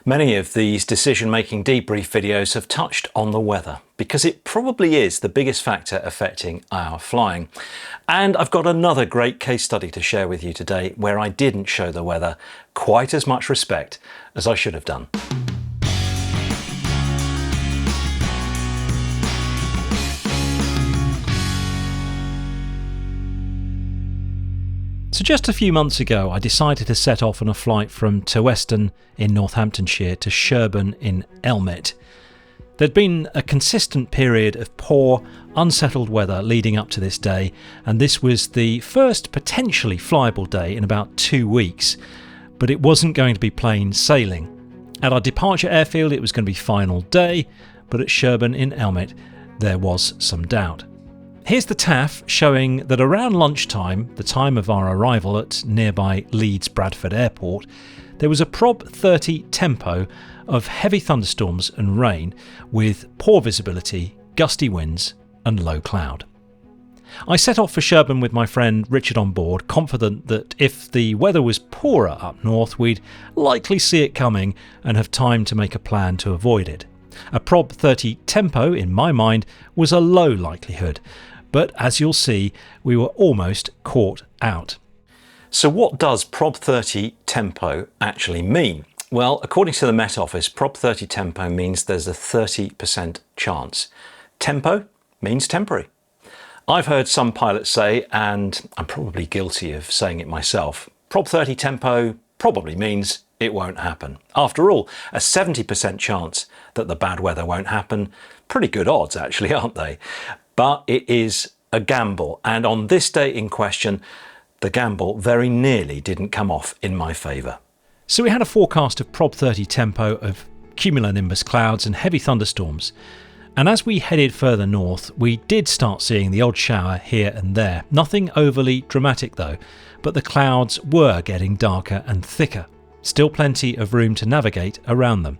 Many of these decision-making debrief videos have touched on the weather because it probably is the biggest factor affecting our flying. And I've got another great case study to share with you today where I didn't show the weather quite as much respect as I should have done. So just a few months ago, I decided to set off on a flight from Toweston in Northamptonshire to Sherburn in Elmet. There'd been a consistent period of poor, unsettled weather leading up to this day, and this was the first potentially flyable day in about 2 weeks. But it wasn't going to be plain sailing. At our departure airfield, it was going to be final day, but at Sherburn in Elmet, there was some doubt. Here's the TAF showing that around lunchtime, the time of our arrival at nearby Leeds Bradford Airport, there was a Prob 30 tempo of heavy thunderstorms and rain with poor visibility, gusty winds and low cloud. I set off for Sherburn with my friend Richard on board, confident that if the weather was poorer up north, we'd likely see it coming and have time to make a plan to avoid it. A Prob 30 tempo, in my mind, was a low likelihood. But as you'll see, we were almost caught out. So what does Prob 30 tempo actually mean? Well, according to the Met Office, Prob 30 tempo means there's a 30% chance. Tempo means temporary. I've heard some pilots say, and I'm probably guilty of saying it myself, Prob 30 tempo probably means it won't happen. After all, a 70% chance that the bad weather won't happen, pretty good odds actually, aren't they? But it is a gamble, and on this day in question, the gamble very nearly didn't come off in my favour. So we had a forecast of Prob 30 tempo of cumulonimbus clouds and heavy thunderstorms, and as we headed further north, we did start seeing the odd shower here and there. Nothing overly dramatic though, but the clouds were getting darker and thicker. Still plenty of room to navigate around them.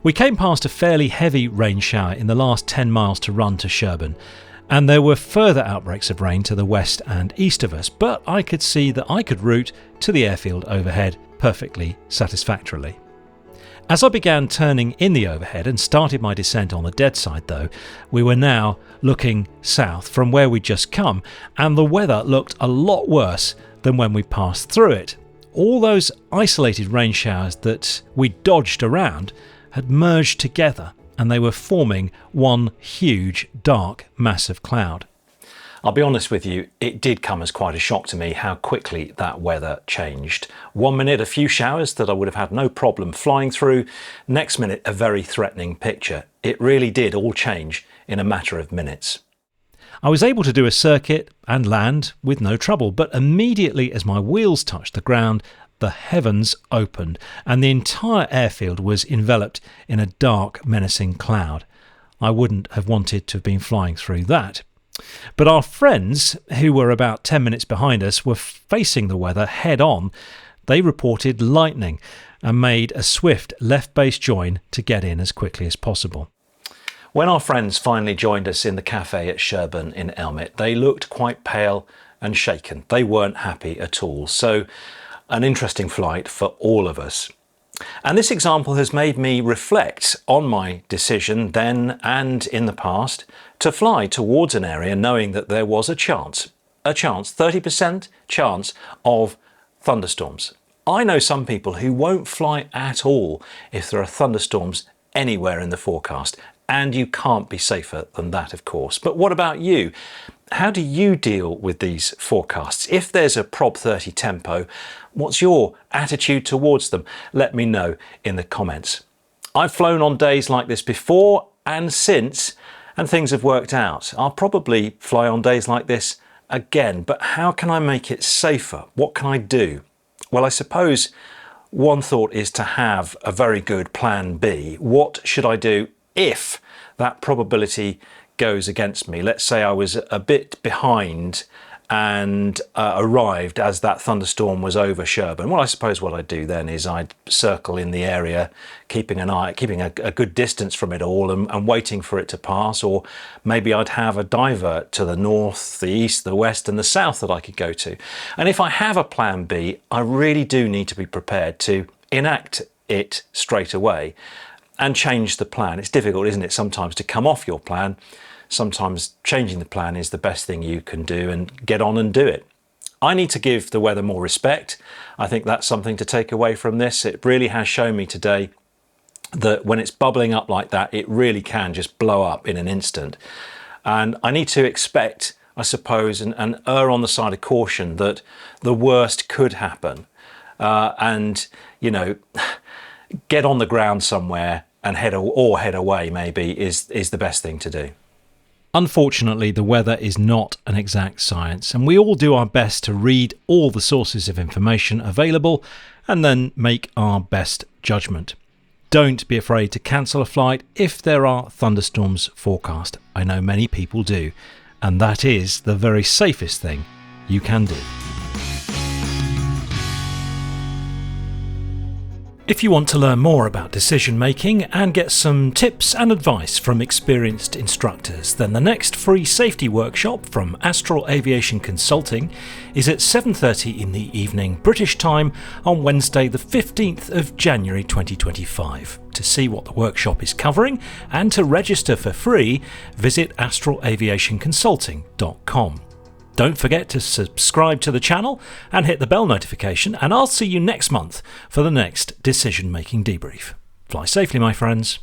We came past a fairly heavy rain shower in the last 10 miles to run to Sherburn, and there were further outbreaks of rain to the west and east of us, but I could see that I could route to the airfield overhead perfectly satisfactorily. As I began turning in the overhead and started my descent on the dead side though, we were now looking south from where we'd just come, and the weather looked a lot worse than when we passed through it. All those isolated rain showers that we dodged around had merged together, and they were forming one huge dark mass of cloud. I'll be honest with you, it did come as quite a shock to me how quickly that weather changed. 1 minute a few showers that I would have had no problem flying through, next minute a very threatening picture. It really did all change in a matter of minutes. I was able to do a circuit and land with no trouble, but immediately as my wheels touched the ground, the heavens opened and the entire airfield was enveloped in a dark, menacing cloud. I wouldn't have wanted to have been flying through that. But our friends, who were about 10 minutes behind us, were facing the weather head on. They reported lightning and made a swift left base join to get in as quickly as possible. When our friends finally joined us in the cafe at Sherburn in Elmet, they looked quite pale and shaken. They weren't happy at all. So an interesting flight for all of us. And this example has made me reflect on my decision then and in the past to fly towards an area knowing that there was a chance, 30% chance of thunderstorms. I know some people who won't fly at all if there are thunderstorms anywhere in the forecast, and you can't be safer than that, of course. But what about you? How do you deal with these forecasts? If there's a Prob 30 tempo, what's your attitude towards them? Let me know in the comments. I've flown on days like this before and since, and things have worked out. I'll probably fly on days like this again, but how can I make it safer? What can I do? Well, I suppose one thought is to have a very good plan B. What should I do if that probability goes against me? Let's say I was a bit behind and arrived as that thunderstorm was over Sherburn. Well, I suppose what I'd do then is I'd circle in the area, keeping a good distance from it all and waiting for it to pass, or maybe I'd have a divert to the north, the east, the west and the south that I could go to. And if I have a plan B, I really do need to be prepared to enact it straight away and change the plan. It's difficult, isn't it, sometimes to come off your plan. Sometimes changing the plan is the best thing you can do, and get on and do it. I need to give the weather more respect. I think that's something to take away from this. It really has shown me today that when it's bubbling up like that, it really can just blow up in an instant. And I need to expect, I suppose, and err on the side of caution that the worst could happen. And, you know, get on the ground somewhere and head away maybe is the best thing to do. Unfortunately, the weather is not an exact science, and we all do our best to read all the sources of information available and then make our best judgment. Don't be afraid to cancel a flight if there are thunderstorms forecast. I know many people do, and that is the very safest thing you can do. If you want to learn more about decision making and get some tips and advice from experienced instructors, then the next free safety workshop from Astral Aviation Consulting is at 7:30 in the evening British time on Wednesday the 15th of January 2025. To see what the workshop is covering and to register for free, visit astralaviationconsulting.com. Don't forget to subscribe to the channel and hit the bell notification, and I'll see you next month for the next decision-making debrief. Fly safely, my friends.